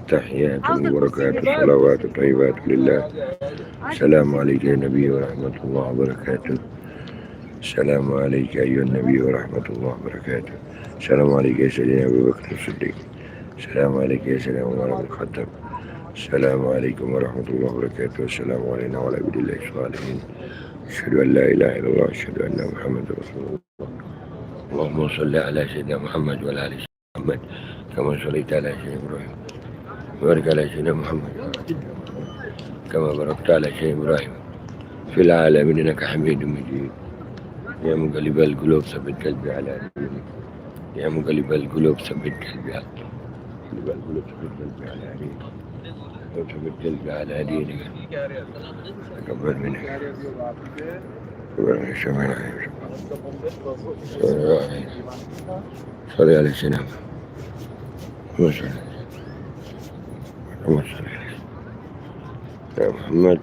تحيات وبركات صلوات طيبات لله. السلام عليك يا نبي ورحمة الله وبركاته. السلام عليك أيها النبي ورحمة الله وبركاته. السلام عليك يا سيدنا أبي بكر الصديق. السلام عليك يا سيدنا عمر بن الخطاب. السلام عليكم ورحمة الله وبركاته. السلام علينا وعلى عباد الله الصالحين. أشهد أن لا إله إلا الله. أشهد أن محمدا رسول الله. اللهم صل على سيدنا محمد وعلى آل سيدنا محمد كما صليت على سيدنا إبراهيم وبارك على سيدنا محمد كما باركت على سيدنا إبراهيم في العالمين إنك حميد مجيد. يا مقلب القلوب ثبت قلبي على دينك. يا مقلب القلوب ثبت قلبي على مقلب القلوب ثبت قلبي على دينك. وثبت قلبي على دينك. تقبل منك. تقبل شمعنا صلي على سيدنا محمد. يا محمد.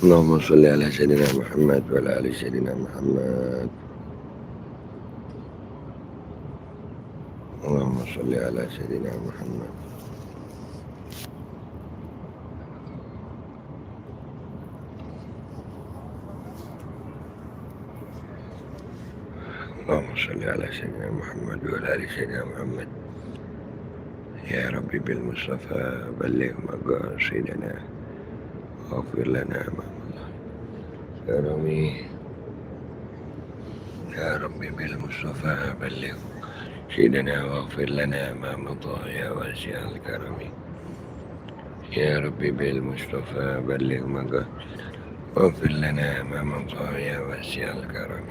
اللهم صل على سيدنا محمد وعلى آل سيدنا محمد. اللهم صل على سيدنا محمد. اللهم صل على سيدنا محمد وعلى آل سيدنا محمد. يا ربي بالمصطفى بلغ مقاصدنا واغفر لنا ما مضى. يا ربي يا ربي بالمصطفى بلغ سيدنا واغفر لنا ما مضى يا واسع الكرم. يا ربي بالمصطفى بلغ مقاصدنا واغفر لنا ما مضى يا واسع الكرم.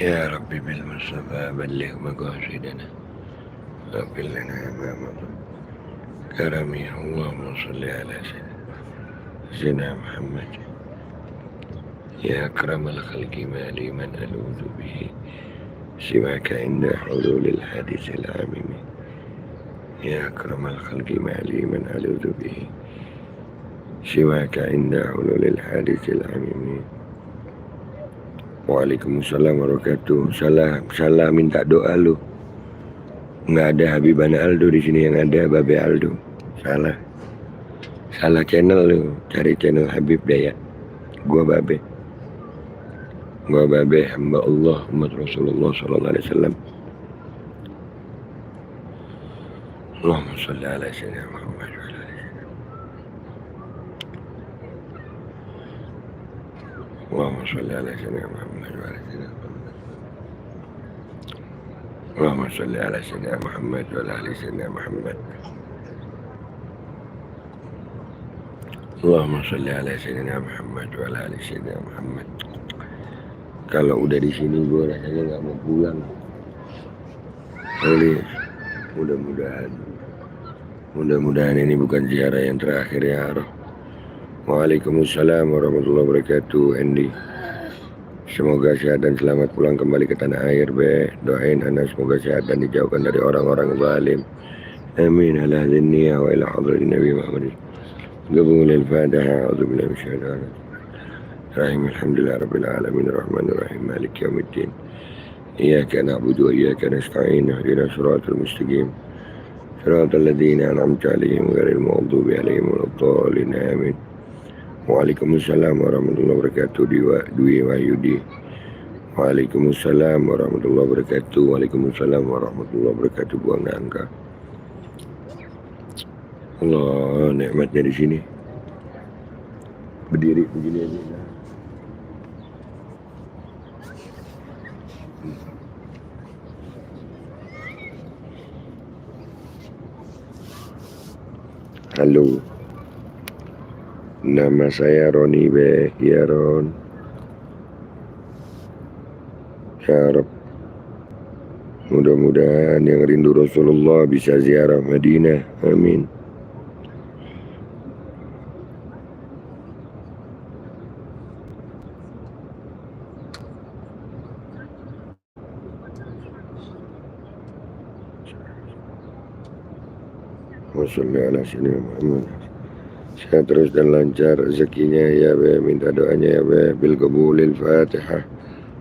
يا ربي بالمصطفى بلغ مقاصدنا واغفر لنا ما مضى كرمي. اللهم صل على سيدنا محمد. يا أكرم الخلق ما لي من ألوذ به سواك عند حلول الحادث العامم. يا أكرم الخلق ما لي من ألوذ به سواك عند حلول الحادث العامم. Waalaikumsalam warahmatullahi wabarakatuh. Salah minta doa lu. Nggak ada Habibana Aldo di sini, yang ada Babe Aldo. Salah channel lu. Cari channel Habib Daya. Gua Babe hamba Allah umat Rasulullah sallallahu alaihi wasallam. Allahumma shalli ala sayyidina Muhammad wa ala ali sayyidina. Allahumma shalli ala sayyidina Muhammad wa ala sayyidina Muhammad. Allahumma shalli ala sayyidina Muhammad wa ala ali sayyidina Muhammad. Allahumma shalli ala sayyidina Muhammad wa ala ali sayyidina Muhammad. Kalau udah di sini gue rasanya nggak mau pulang. Oleh mudah-mudahan ini bukan ziarah yang terakhir ya Allah. Waalaikumsalam warahmatullahi wabarakatuh. Andy, semoga sehat dan selamat pulang kembali ke tanah air. Doain anak semoga sehat dan dijauhkan dari orang-orang zalim. Amin ala hadhihi wa ila hadratin Nabi Muhammad. Qabul al-Fatiha. A'udzu billahi minasyaitonir rajim. Rahim alhamdulillah rabbil alamin arrahmanir rahim maliki yaumiddin. Iyyaka na'budu wa iyyaka nasta'in. Ihdinas siratal mustaqim. Siratal ladzina an'amta 'alaihim ghairil maghdubi 'alaihim waladdallin. Amin. Waalaikumsalam warahmatullahi wabarakatuh. Dwi Wahyudi. Waalaikumsalam warahmatullahi wabarakatuh. Waalaikumsalam warahmatullahi wabarakatuh. Buang nangka. Allah, nikmatnya di sini. Berdiri begini aja. Halo, nama saya Roni Be. Ya Ron. Syarab. Mudah-mudahan yang rindu Rasulullah bisa ziarah Madinah. Amin. Wassalamualaikum warahmatullahi wabarakatuh. sehat terus dan lancar rezekinya ya be, minta doanya ya be, bil qabulil Fatihah.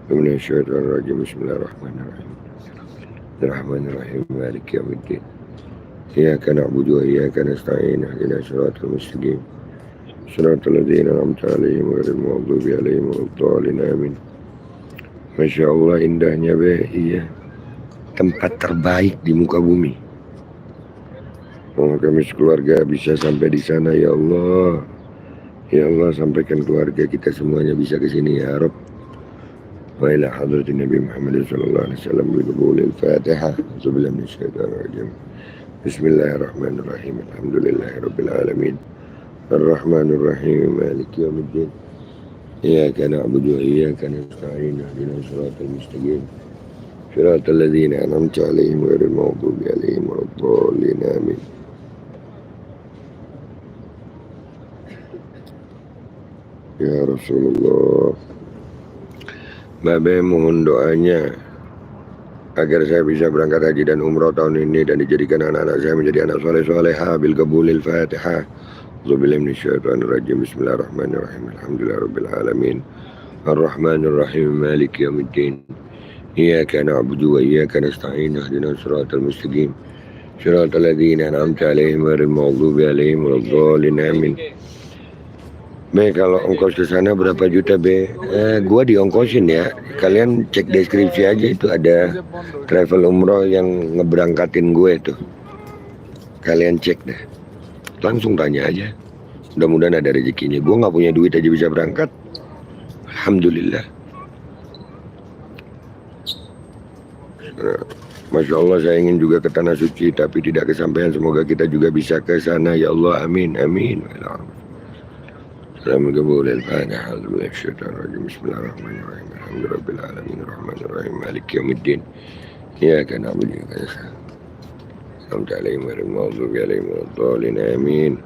Minasyaitonirrajim. Bismillahirrahmanirrahim. Bismillahirrahmanirrahim. Maliki yaumiddin. Iyyaka na'budu wa iyyaka nasta'in. Ihdinas siratal mustaqim. Shiratal ladzina an'amta 'alaihim ghairil maghdubi 'alaihim waladdallin. Amin. Masya Allah indahnya be, iya. Tempat terbaik di muka bumi. Kami sekeluarga bisa sampai di sana ya Allah. Ya Allah, sampaikan keluarga kita semuanya bisa ke sini ya Rabb. Wa ila hadratin Nabi Muhammad sallallahu alaihi wasallam bi qabulil Fatihah. A'udzubillahi minasyaitonir rajim. Bismillahirrahmanirrahim. Alhamdulillahirabbil alamin. Arrahmanir rahim. Maliki yaumiddin. Iyyaka na'budu wa iyyaka nasta'in. Ihdinas siratal mustaqim. Shiratal ladzina an'amta 'alaihim ghairil maghdubi 'alaihim waladdallin. Amin. Ya Rasulullah, Babe mohon doanya agar saya bisa berangkat haji dan umrah tahun ini dan dijadikan anak-anak saya menjadi anak soleh-soleha bil qabulil Fatihah. A'udzubillahi minasyaitonir rajim. Bismillahirrahmanirrahim. Alhamdulillahirabbil alamin. Arrahmanir rahim. Maliki yaumiddin. Iyyaka na'budu wa iyyaka nasta'in. Ihdinas siratal mustaqim. Shiratal ladzina an'amta 'alaihim ghairil maghdubi 'alaihim waladdallin. Amin. Be, kalau ongkos ke sana berapa juta be? Gua diongkosin ya. Kalian cek deskripsi aja, itu ada travel umroh yang ngeberangkatin gue tuh. Kalian cek deh. Langsung tanya aja. Mudah-mudahan ada rezekinya. Gue nggak punya duit aja bisa berangkat. Alhamdulillah. Masya Allah, saya ingin juga ke tanah suci tapi tidak kesampaian. Semoga kita juga bisa ke sana ya Allah. Amin amin. Salam qabulil Fatihah. Bismillahirrahmanirrahim. Alhamdulillahirabbil alamin. Arrahmanir rahim. Maliki yaumiddin. Iyyaka na'budu wa iyyaka nasta'in. Ihdinas siratal mustaqim. Amin.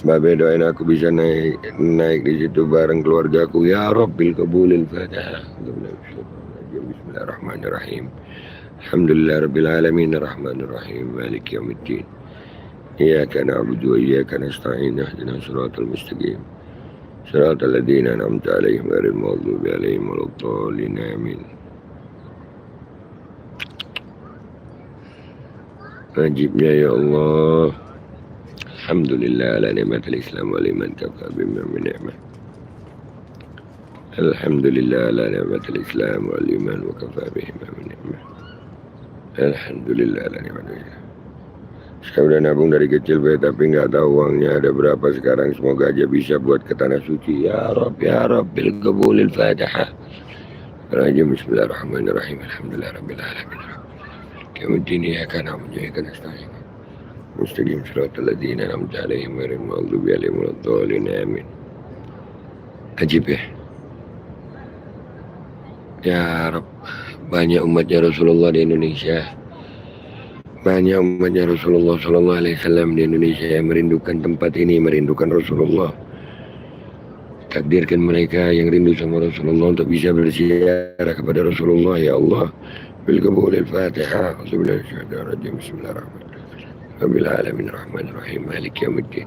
Babe doain aku bisa naik di situ bareng keluargaku ya Rabb bil qabulil Fatihah. Bismillahirrahmanirrahim. Alhamdulillahirabbil alamin. Arrahmanir rahim. Maliki yaumiddin. Iyyaka na'budu wa iyyaka nasta'in. Ihdinas siratal mustaqim. Shiratal ladzina an'amta 'alaihim ghairil maghdubi 'alaihim waladdallin. Amin. Ajibnya ya Allah. Alhamdulillah ala ni'matil Islam wa liman kafa bima min ni'mah. Alhamdulillah ala ni'matil Islam wa liman wa kafa bima min ni'mah. Alhamdulillah ala ni'matil Islam. Saya udah nabung dari kecil be, tapi nggak tahu uangnya ada berapa sekarang. Semoga aja bisa buat ke tanah suci ya Rabb ya Rabb bil qabulil Fatihah. Bismillahirrahmanirrahim. Alhamdulillahirabbil alamin. Kemudian ya kana menjadikan nasta'in. Mustaqim siratal ladzina an'amta 'alaihim ghairil maghdubi 'alaihim waladdallin. Amin. Ajib ya. Ya Rabb, banyak umatnya Rasulullah di Indonesia. Banyak umatnya Rasulullah Sallallahu Alaihi Wasallam di Indonesia yang merindukan tempat ini, merindukan Rasulullah. Takdirkan mereka yang rindu sama Rasulullah untuk bisa berziarah kepada Rasulullah ya Allah. Bil qabulil Fatihah. Bismillahirrahmanirrahim. Rabbil alamin arrahmanir rahim. Maliki yaumiddin.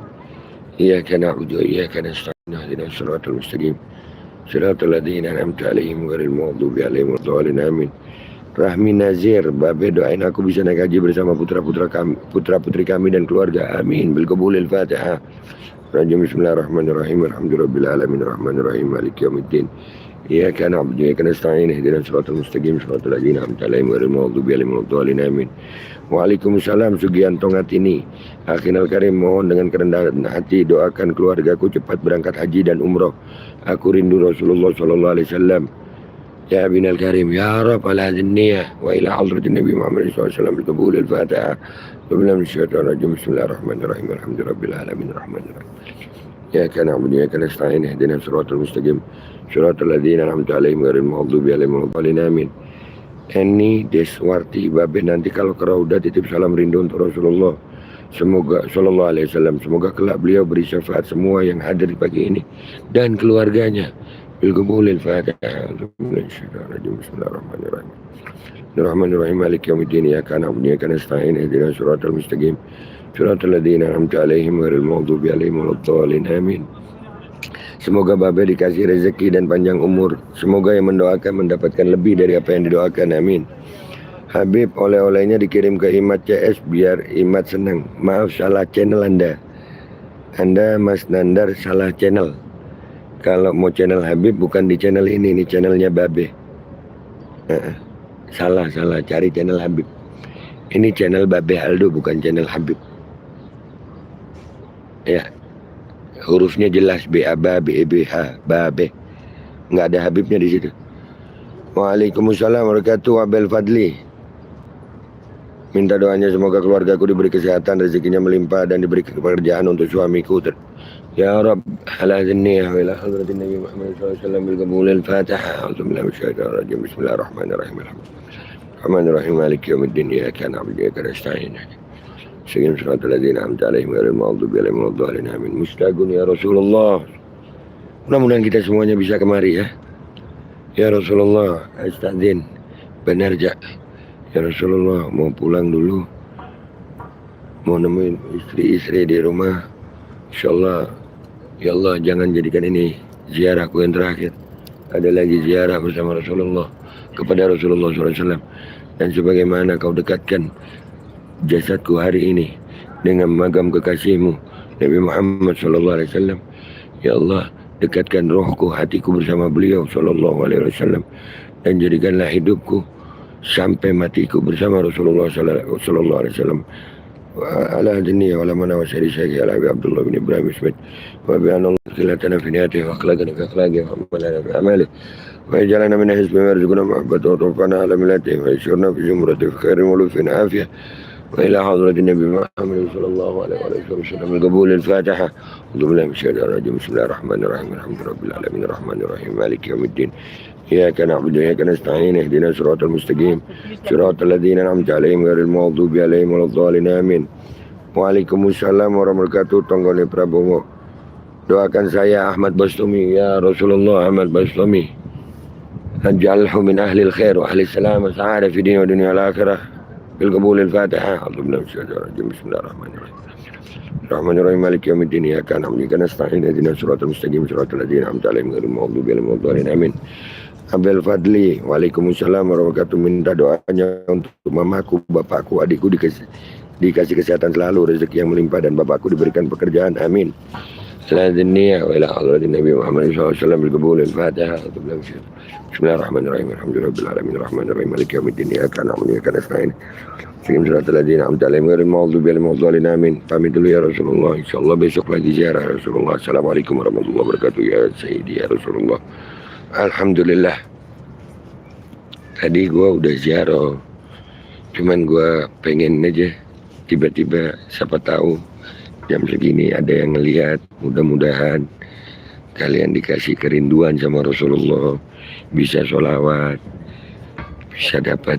Iyyaka na'budu wa iyyaka nasta'in. Ihdinas siratal mustaqim. Shiratal ladzina an'amta 'alaihim ghairil maghdubi 'alaihim waladdallin. Amin. Rahmi Nazir, Babe doain aku bisa naik haji bersama putra-putri kami dan keluarga. Amin. Bil qabulil Fatihah. Bismillahirrahmanirrahim. Alhamdulillahirabbil alamin arrahmanir rahim. Maliki yaumiddin. Iyyaka na'budu wa iyyaka nasta'in. Ihdinas siratal mustaqim. Shiratal ladzina an'amta 'alaihim ghairil maghdubi 'alaihim waladdallin. Amin. Waalaikumsalam Sugianto Ngatini. Akhinal Karim, mohon dengan kerendahan hati doakan keluargaku cepat berangkat haji dan umroh. Aku rindu Rasulullah sallallahu alaihi wasallam. Ya binal karim ya Rabb ala hadhihi wa ila hadratin Nabi Muhammad SAW bil qabulil Fatihah. Bismillahirrahmanirrahim. Alhamdulillahirabbil alamin arrahmanir rahim. Ya kana na'budu wa iyyaka nasta'in. Ihdinas siratal mustaqim. Shiratal ladzina an'amta 'alaihim ghairil maghdubi 'alaihim waladdallin. Amin. Eni Deswarti, Babe nanti kalau ke Raudah titip salam rindu untuk Rasulullah. Semoga Sallallahu Alaihi Wasallam, semoga kelak beliau beri syafaat semua yang hadir di pagi ini dan keluarganya. Bilqabulil Fatihah. Bismillahirrahmanirrahim. Bismillahirrahmanirrahim. Maliki yaumiddin. Iyyaka na'budu wa iyyaka nasta'in. Ihdinas siratal mustaqim. Siratal ladzina an'amta 'alaihim ghairil maghdubi 'alaihim waladdallin. Amin. Semoga Babe dikasih rezeki dan panjang umur. Semoga yang mendoakan mendapatkan lebih dari apa yang didoakan. Amin. Habib, oleh-olehnya dikirim ke Imat CS biar Imat senang. Maaf, salah channel Anda. Anda Mas Nandar salah channel. Kalau mau channel Habib bukan di channel ini channelnya Babe. Salah, cari channel Habib. Ini channel Babe Aldo, bukan channel Habib. Ya, hurufnya jelas B-A-B-A, B-E-B-H, Babe. Nggak ada Habibnya di situ. Waalaikumsalam warahmatullahi wabarakatuh. Abel Fadli. Minta doanya semoga keluargaku diberi kesehatan, rezekinya melimpah dan diberi pekerjaan untuk suamiku. Ya Rabb, ala zinniyah wa ila hadratin Nabi Muhammad SAW bil qabulil Fatihah. A'udzubillahi minasyaitonir rajim. Bismillahirrahmanirrahim. Rahmanirrahim. Maliki yaumiddin. Iyyaka na'budu wa iyyaka nasta'in. Ihdinas siratal ladzina an'amta 'alaihim ghairil maghdubi 'alaihim waladdallin. Amin. Mustagun ya Rasulullah. Mudah-mudahan kita semuanya bisa kemari ya. Ya Rasulullah, astadzin, benerja. Ya Rasulullah, mau pulang dulu, mau nemuin istri-istri di rumah. Insyaallah, ya Allah jangan jadikan ini ziarahku yang terakhir. Ada lagi ziarah bersama Rasulullah kepada Rasulullah SAW. Dan sebagaimana kau dekatkan jasadku hari ini dengan magam kekasihmu Nabi Muhammad SAW. Ya Allah, dekatkan rohku, hatiku bersama beliau SAW. Dan jadikanlah hidupku sampai matiku bersama Rasulullah SAW. Ala dunia wala mana wa syari syari ala Abi Abdullah bin Ibrahim Ismail wa bi anna Allah khilatana fi niyati wa akhlaqana fi akhlaqi wa amalana fi amali wa ijalana min hizbi warzuqna mahabbata wa tawfana ala milati wa isyurna fi zumrati fi khairin wa lufin afiyah wa ila hadratin Nabi Muhammad sallallahu alaihi wa sallam al-qabul al-Fatiha. A'udzu billahi minasyaitonir rajim. Bismillahirrahmanirrahim. Alhamdulillahirabbil alamin arrahmanirrahim maliki yaumiddin. إياك نعبد وإياك نستعين اهدنا الصراط المستقيم صراط الذين أنعمت عليهم غير المغضوب عليهم ولا الضالين آمين. Waalaikumsalam warahmatullahi wabarakatuh. Tonggone Prabowo, doakan saya Ahmad Bastami. Ya Rasulullah, Ahmad Bastami ajalhu min ahli khair wa ahli salam wa sa'ada fi din wa dunya wal akhirah bil qabul al Fatihah. Bismillahirrahmanirrahim. Rahmanirrahim maliki yaumiddin. Iyyaka na'budu wa iyyaka nasta'in ihdinas siratal mustaqim siratal ladzina an'amta alaihim ghairil maghdubi alaihim waladdallin. Amin. Abel Fadli, waalaikumsalam warahmatullahi wabarakatuh. Minta doanya untuk mamaku, bapakku, adikku dikasih kesehatan selalu, rezeki yang melimpah dan bapakku diberikan pekerjaan. Amin. Selanjutnya, wa ila hadratin Nabi Muhammad SAW bil qabul al-Fatihah. Bismillahirrahmanirrahim. Alhamdulillahirabbil alamin arrahmanirrahim maliki yaumiddin. Iyyaka na'budu wa iyyaka nasta'in. Siratal ladzina an'amta alaihim ghairil maghdubi alaihim waladdallin. Amin. Pamit dulu ya Rasulullah. Insyaallah besok lagi ziarah Rasulullah. Assalamualaikum warahmatullahi wabarakatuh ya Sayyidi ya Rasulullah. Alhamdulillah, tadi gue udah ziarah, cuman gue pengen aja, tiba-tiba siapa tahu jam segini ada yang ngelihat. Mudah-mudahan kalian dikasih kerinduan sama Rasulullah, bisa sholawat, bisa dapat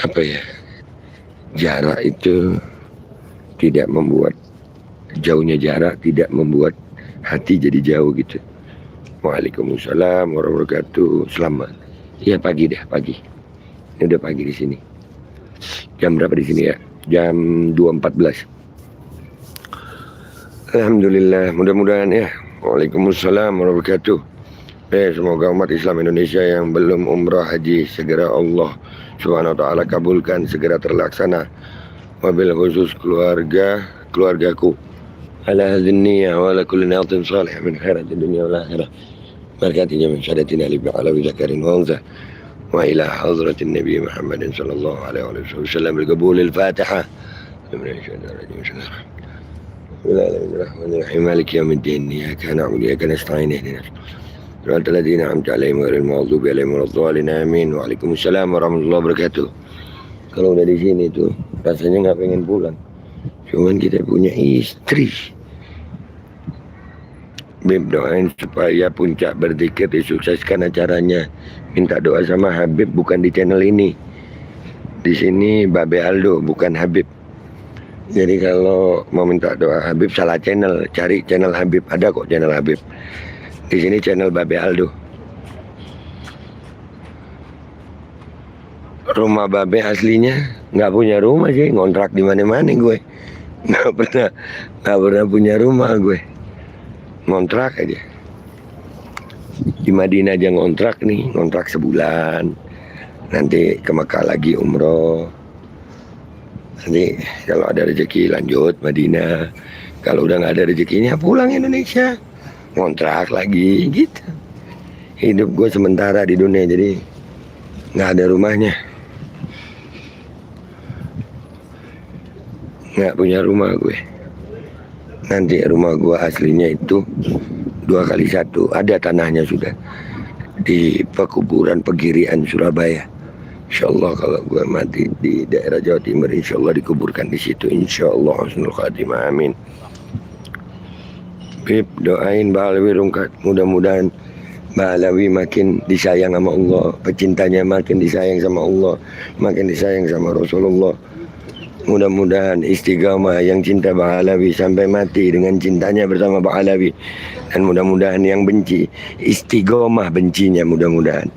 apa ya, jarak itu tidak membuat jauhnya jarak, tidak membuat hati jadi jauh gitu. Waalaikumsalam warahmatullahi wabarakatuh. Selamat. Ya pagi dah, pagi. Ini udah pagi di sini. Jam berapa di sini ya? Jam 2.14. Alhamdulillah, mudah-mudahan ya. Waalaikumsalam warahmatullahi wabarakatuh. Semoga umat Islam Indonesia yang belum umrah haji segera Allah Subhanahu wa taala kabulkan, segera terlaksana. Wabil khusus keluargaku. Ala hadhihi wa ala kulli niyatin salih min khairati dunya wal akhirah. Barakatinya min syadatina li bi'alawi zakarin wa unza wa ila hadratin Nabi Muhammad sallallahu alaihi wa sallam bil qabul al Fatihah. Bismillahirrahmanirrahim. Maliki yaumiddin. Iyyaka na'budu wa iyyaka nasta'in ihdinas siratal ladzina an'amta 'alaihim ghairil maghdubi 'alaihim waladdallin. Amin. Waalaikumsalam warahmatullahi wabarakatuh. Kalau udah di sini tuh rasanya nggak pengen pulang. Cuman kita punya istri. Beb doain supaya puncak berzikir disukseskan acaranya. Minta doa sama Habib, bukan di channel ini. Di sini Babe Aldo, bukan Habib. Jadi kalau mau minta doa Habib salah channel, cari channel Habib. Ada kok channel Habib. Di sini channel Babe Aldo. Rumah Babe aslinya nggak punya rumah sih, ngontrak di mana-mana gue. Nggak pernah punya rumah gue, ngontrak aja. Di Madinah aja ngontrak nih, ngontrak sebulan. Nanti ke Mekah lagi umroh. Nanti kalau ada rezeki lanjut Madinah. Kalau udah nggak ada rezekinya pulang Indonesia, ngontrak lagi gitu. Hidup gue sementara di dunia, jadi nggak ada rumahnya, nggak punya rumah gue. Nanti rumah gue aslinya itu 2x1, ada tanahnya sudah di pekuburan Pegirian Surabaya. Insya Allah kalau gue mati di daerah Jawa Timur, insya Allah dikuburkan di situ. Insya Allah husnul khatimah, amin. Bib, doain Mbak Alawi Rungkat, mudah-mudahan Mbak Alawi makin disayang sama Allah, pecintanya makin disayang sama Allah, makin disayang sama Rasulullah. Mudah-mudahan istiqamah yang cinta Mbak Alawi sampai mati dengan cintanya bersama Mbak Alawi. Dan mudah-mudahan yang benci istiqamah bencinya, mudah-mudahan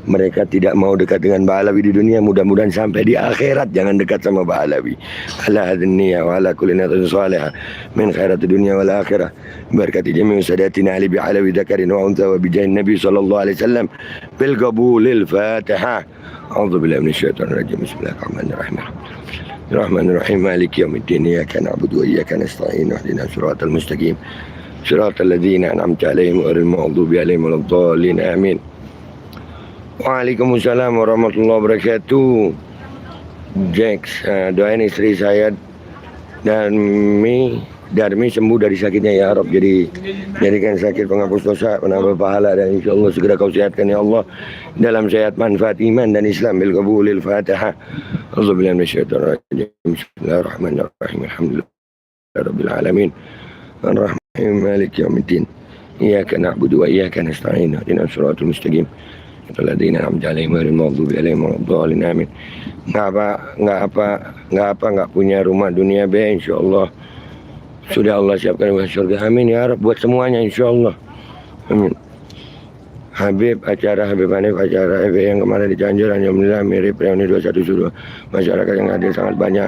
mereka tidak mau dekat dengan Mbak Alawi di dunia, mudah-mudahan sampai di akhirat jangan dekat sama Mbak Alawi. Ala hadniya wa ala kulli niyatin salihah min khairati dunya wal akhirah. Barakati jami' sadatina Ali bi Alawi dzakarin wa untha wa bi jahin Nabi sallallahu alaihi wasallam bil qabulil Fatihah. A'udzu billahi minasyaitonir rajim. Bismillahirrahmanirrahim. Bismillahirrahmanirrahim. Maliki yaumiddin. Iyyaka na'budu wa iyyaka nasta'in. Ihdinas siratal mustaqim. Siratal ladzina an'amta 'alaihim ghairil maghdubi alaihim waladdallin. Amin. Waalaikumsalam warahmatullahi wabarakatuh. Jax, doain istri saya Darmi sembuh dari sakitnya ya Rob. Jadikan sakit penghapus dosa, penambah pahala, dan insya Allah segera kau sehatkan ya Allah dalam sehat manfaat iman dan Islam. Bil qabulil Fatihah. A'udzubillahi minasyaitonir rajim. Bismillahirrahmanirrahim. Alhamdulillahirabbil alamin. Arrahmanirrahim. Maliki yaumiddin. Iyyaka na'budu wa iyyaka nasta'in. Ihdinas siratal mustaqim. Alladzina an'amta 'alaihim ghairil maghdubi 'alaihim waladdallin. Amin. Nggak punya rumah dunia be, insyaallah sudah Allah siapkan rumah surga. Amin ya Rabb buat semuanya insyaallah. Amin. Acara Habib Hanif, acara FB yang kemarin di Cianjur, alhamdulillah mirip reuni 21 masyarakat yang hadir sangat banyak.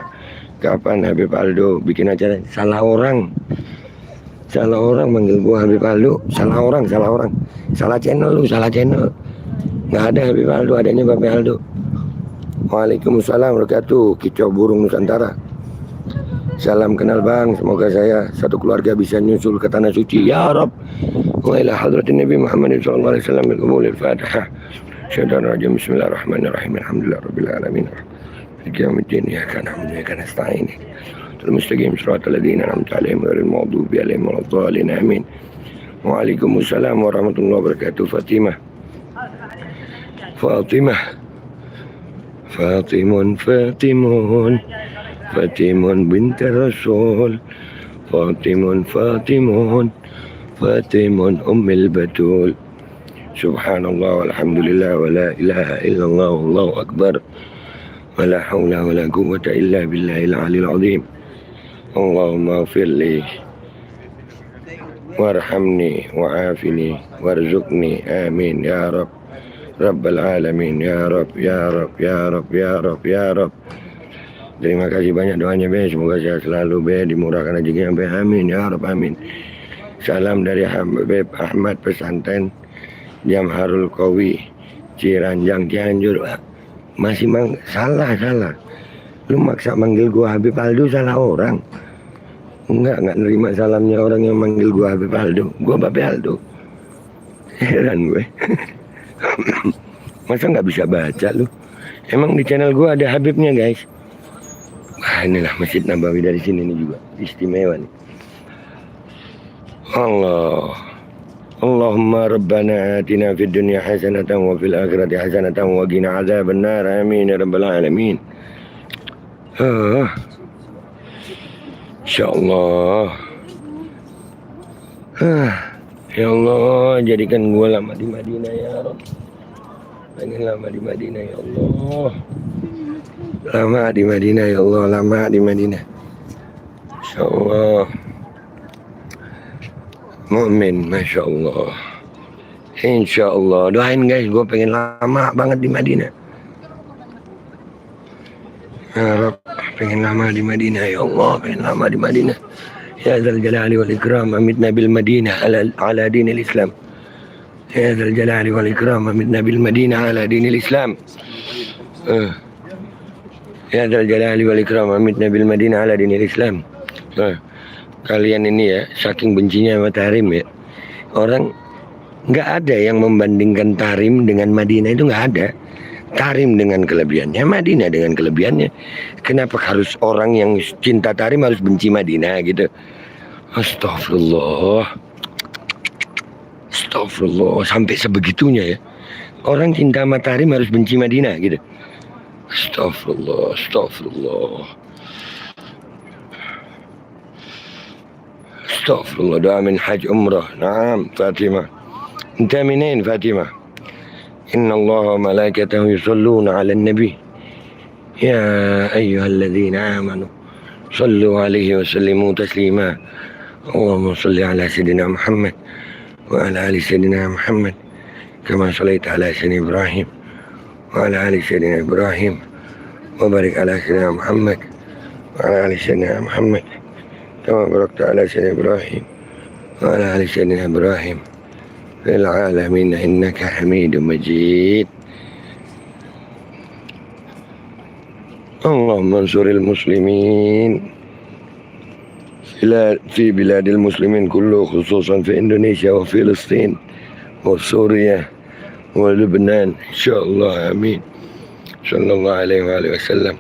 Kapan Habib Aldo bikin acara? Salah orang manggil gua Habib Aldo, salah orang, salah channel lu, salah channel. Nggak ada Habib Aldo, adanya Bapak Aldo. Waalaikumsalam warahmatullahi wabarakatuh. Kicau burung Nusantara. Salam kenal bang, semoga saya satu keluarga bisa nyusul ke tanah suci ya Rabb. Wa ila hadratin Nabi Muhammad sallallahu alaihi wasallam bil qabulil Fatihah. Syaitanir rajim. Bismillahirrahmanirrahim. Alhamdulillahirabbil alamin. Maliki yaumiddin. Iyyaka na'budu wa iyyaka nasta'in. Al-mustaqim siratal ladzina an'amta 'alaihim ghairil maghdubi alaihim waladdallin. Amin. Waalaikumsalam warahmatullahi wabarakatuh. Fatimun binti Rasul. Fatimun ummil batul. Subhanallah walhamdulillah wa la ilaha illallah wallahu akbar. Wa la hawla wa la quwwata illa billahil aliyil azim. Allahumma ighfirli warhamni wa'afini warzuqni. Amin ya Rabb. Rabbal alamin ya Rabb ya Rabb ya Rabb ya Rabb ya Rabb. Terima kasih banyak doanya be, semoga sehat selalu be, dimurahkan rezekinya be, amin ya Rabb amin. Salam dari Habib Ahmad Pesantren Jamharul Qawi Ciranjang Cianjur. Masih salah. Lu maksa manggil gua Habib Aldo, salah orang. Enggak nerima salamnya orang yang manggil gua Habib Aldo. Gua Bapak Aldo. Heran gue. Masa nggak bisa baca lu? Emang di channel gua ada Habibnya guys. Wah inilah Masjid Nabawi dari sini nih juga istimewa nih. Allahumma rabbana atina fid dunya hasanatan wa fil akhirati hasanatan wa qina adzabannar. Amin ya rabbal alamin. Insyaallah. Ya Allah, jadikan gua lama di Madinah ya Rabb. Pengen lama di Madinah ya Allah. Lama di Madinah ya Allah, lama di Madinah. Insyaallah. Mu'min, Masya Allah. Insya Allah. Doain guys, gue pengen lama banget di Madinah. Ya Rabb. Pengen lama di Madinah ya Allah, pengen lama di Madinah. Ya Dzal Jalali wal Ikram, amitna bil Madinah ala dinil Islam. Ya Dzal Jalali wal Ikram, amitna bil Madinah ala dinil Islam. Ya Dzal Jalali wal Ikram, amitna bil Madinah ala dinil Islam. Kalian ini ya, saking bencinya sama Tarim ya. Orang nggak ada yang membandingkan Tarim dengan Madinah, itu nggak ada. Tarim dengan kelebihannya, Madinah dengan kelebihannya. Kenapa harus orang yang cinta Tarim harus benci Madinah gitu? Astagfirullah. Astagfirullah, sampai sebegitunya ya. Orang cinta sama Tarim harus benci Madinah gitu. Astagfirullah, astagfirullah. Astagfirullah, doa min haj umrah. Naam, Fatimah. Enta minin Fatimah? Inna Allah wa malaikatahu yusalluna ala nabi. Ya ayyuhalladzina amanu sallu alaihi wa sallimu taslima. Allahumma salli ala sayyidina Muhammad wa ala ali sayyidina Muhammad kama sallaita ala sayyidina Ibrahim wa ala ali sayyidina Ibrahim wa barik ala sayyidina Muhammad wa ala ali sayyidina Muhammad kama barakta ala sayyidina Ibrahim wa ala ali sayyidina Ibrahim fil alamin innaka Hamidum Majid. Allahumma ansuril muslimin في بلاد المسلمين كله خصوصا في إندونيسيا وفلسطين وسوريا ولبنان إن شاء الله آمين صلى الله عليه وآله وسلم.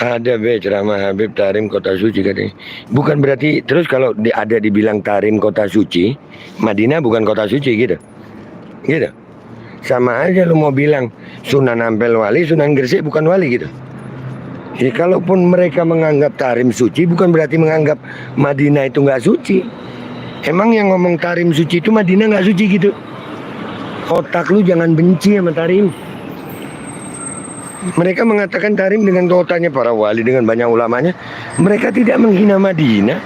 Ada ceramah Habib Tarim kota suci katanya. Bukan berarti terus kalau ada dibilang Tarim kota suci, Madinah bukan kota suci gitu. Gitu. Sama aja lu mau bilang Sunan Ampel wali, Sunan Gresik bukan wali gitu. Jadi kalaupun mereka menganggap Tarim suci, bukan berarti menganggap Madinah itu nggak suci. Emang yang ngomong Tarim suci itu Madinah nggak suci gitu? Otak lu jangan benci sama Tarim. Mereka mengatakan Tarim dengan kotanya para wali, dengan banyak ulamanya. Mereka tidak menghina Madinah.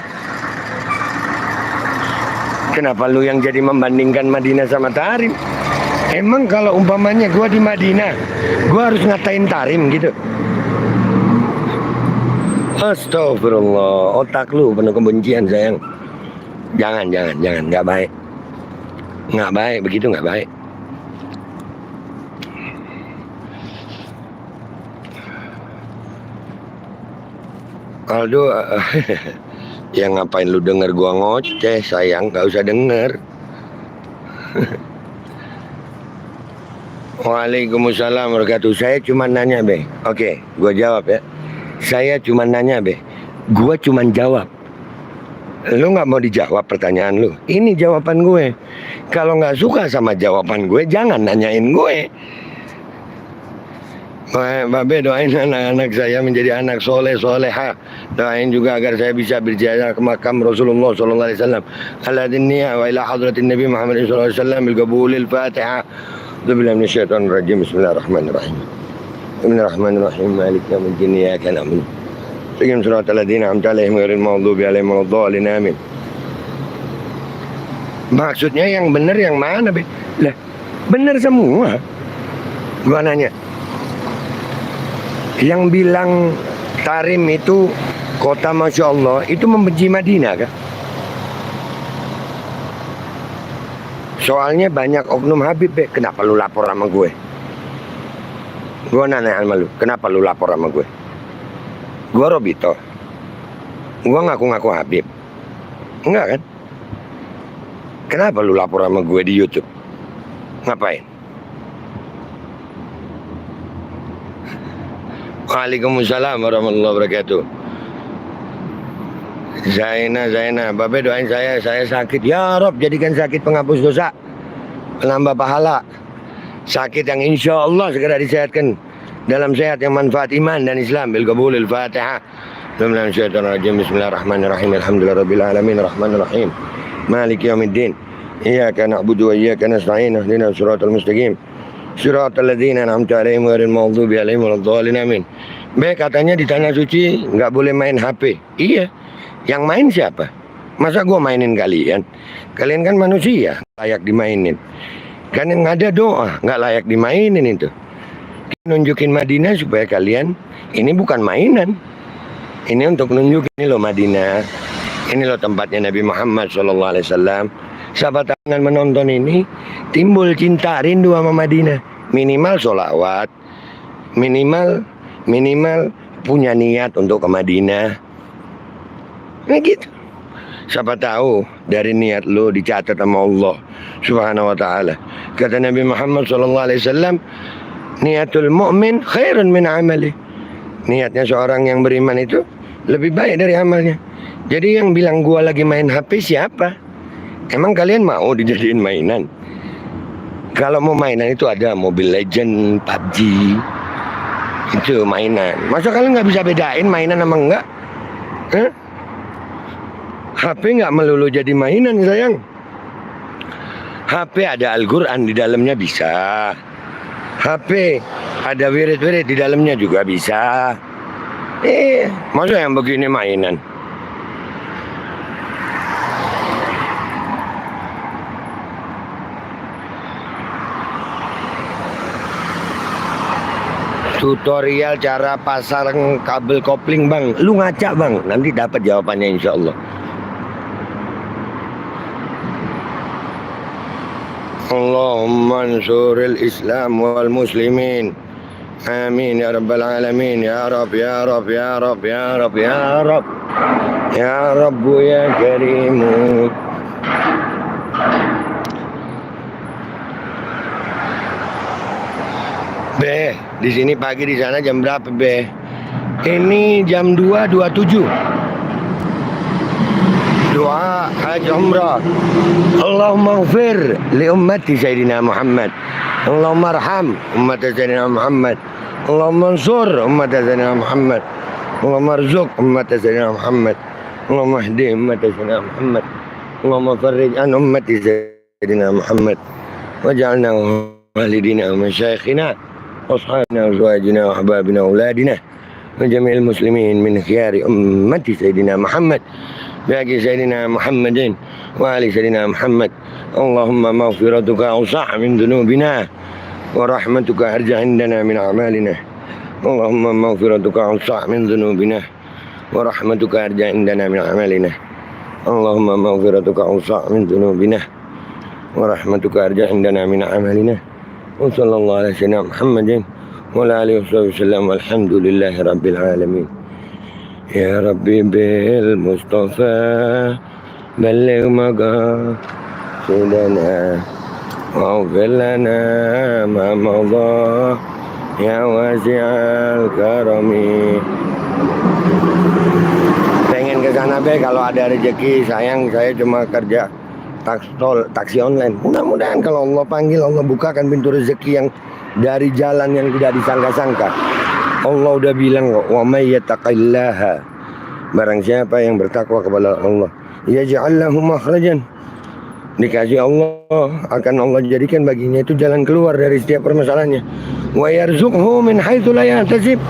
Kenapa lu yang jadi membandingkan Madinah sama Tarim? Emang kalau umpamanya gua di Madinah, gua harus ngatain Tarim gitu? Astagfirullah, otak lu penuh kebencian sayang. Jangan, nggak baik. Nggak baik, begitu nggak baik. Aldo, ya ngapain lu denger gua ngoceh sayang, nggak usah denger. Waalaikumsalam warahmatullahi wabarakatuh. Saya cuma nanya be. Oke, gua jawab ya. Saya cuma nanya be. Gua cuma jawab. Lu nggak mau dijawab pertanyaan lu. Ini jawaban gue. Kalau nggak suka sama jawaban gue, jangan nanyain gue. Babe doain anak-anak saya menjadi anak soleh soleha. Doain juga agar saya bisa berjaya ke makam Rasulullah sallallahu alaihi wasallam. Ala dinniya wa ila hadratin Nabi Muhammad sallallahu alaihi wasallam bil qabulil Fatihah. Bismillahirrahmanirrahim. Bismillahirrahmanirrahim. Bismillahirrahmanirrahim. Malik yaumiddin. Iyyaka na'budu wa iyyaka nasta'in. Shiratal ladzina an'amta 'alaihim ghairil maghdubi 'alaihim waladdallin. Amin. Maksudnya yang benar yang mana be? Lah, benar semua. Gua nanya. Yang bilang Tarim itu kota Masya Allah, itu membenci Madinah kan? Soalnya banyak oknum Habib be. Kenapa lu lapor sama gue? Gue nanya sama lu, kenapa lu lapor sama gue? Gue Robito. Gue ngaku-ngaku Habib. Enggak kan? Kenapa lu lapor sama gue di YouTube? Ngapain? Waalaikumsalam warahmatullahi wabarakatuh. Zaina, Babe doain saya sakit. Ya Rob, jadikan sakit penghapus dosa, penambah pahala. Sakit yang insya Allah segera disehatkan dalam sehat yang manfaat iman dan Islam. Bil qabulil Fatihah. Bismillahirrahmanirrahim. Alhamdulillahirabbil alamin arrahmanirrahim. Maliki yaumiddin. Iyyaka na'budu wa iyyaka nasta'in. Ihdinas siratal mustaqim. Shiratal ladzina an'amta 'alaihim ghairil maghdubi 'alaihim waladdallin. Amin. Katanya di tanah suci nggak boleh main HP. Iya. Yang main siapa? Masa gua mainin kalian? Kalian kan manusia, layak dimainin. Kan yang ada doa, nggak layak dimainin itu. Nunjukin Madinah supaya kalian ini bukan mainan. Ini untuk nunjukin ini loh Madinah. Ini loh tempatnya Nabi Muhammad SAW. Sahabat tangan menonton ini timbul cinta rindu sama Madinah. Minimal sholawat, minimal punya niat untuk ke Madinah. Nah gitu. Siapa tahu dari niat lo dicatat sama Allah Subhanahu wa taala. Kata Nabi Muhammad SAW, niatul mu'min khairun min amali. Niatnya seorang yang beriman itu lebih baik dari amalnya. Jadi yang bilang gua lagi main HP siapa? Emang kalian mau dijadiin mainan? Kalau mau mainan itu ada Mobile Legend, PUBG, itu mainan. Masa kalian nggak bisa bedain mainan sama enggak? HP nggak melulu jadi mainan sayang. HP ada Al-Quran di dalamnya bisa. HP ada wirid-wirid di dalamnya juga bisa. Masa yang begini mainan? Tutorial cara pasang kabel kopling bang. Lu ngaca bang, nanti dapat jawabannya insya Allah. Allahumma ansuril Islam wal muslimin. Amin ya rabbal alamin. Ya Rabb ya Rabb ya Rabb ya Rabb ya Rabb ya Rabbu ya Karimu. Be, di sini pagi, di sana jam berapa be? Ini jam 2.27. Doa haji umrah. Allahumma ighfir li ummati Sayyidina Muhammad. Allahumma arham ummat Sayyidina Muhammad. Allahumma ansur ummat Sayyidina Muhammad. Allahumma arzuq ummat Sayyidina Muhammad. Allahumma hdi ummat Sayyidina Muhammad. Allahumma farrij an ummati Sayyidina Muhammad. Waj'alna walidina wa masyayikhina wa ashabina wa azwajina wa ahbabina wa auladina wa jami'il muslimin min khiyari ummati Sayyidina Muhammad. بحق سيدنا محمد وآل سيدنا محمد. اللهم مغفرتك أوسع من ذنوبنا ورحمتك أرجى عندنا من أعمالنا. اللهم مغفرتك أوسع من ذنوبنا ورحمتك أرجى عندنا من أعمالنا. اللهم مغفرتك أوسع من ذنوبنا ورحمتك أرجى عندنا من أعمالنا. وصلى الله على سيدنا محمد وعلى آله وصحبه وسلم والحمد لله رب العالمين. Ya Rabbi bil Mustafa balligh maqasidana waghfir lana ma madha ya wasi'al karami. Pengen ke sana be, kalau ada rezeki. Sayang saya cuma kerja taksi online. Mudah-mudahan kalau Allah panggil, Allah bukakan pintu rezeki yang dari jalan yang tidak disangka-sangka. Allah udah bilang kok, wa may yattaqillaha, barang siapa yang bertakwa kepada Allah, yaj'al lahu makhrajan, dikasih Allah, akan Allah jadikan baginya itu jalan keluar dari setiap permasalahannya. Wa yarzuqhu min haitsu la yahtasib,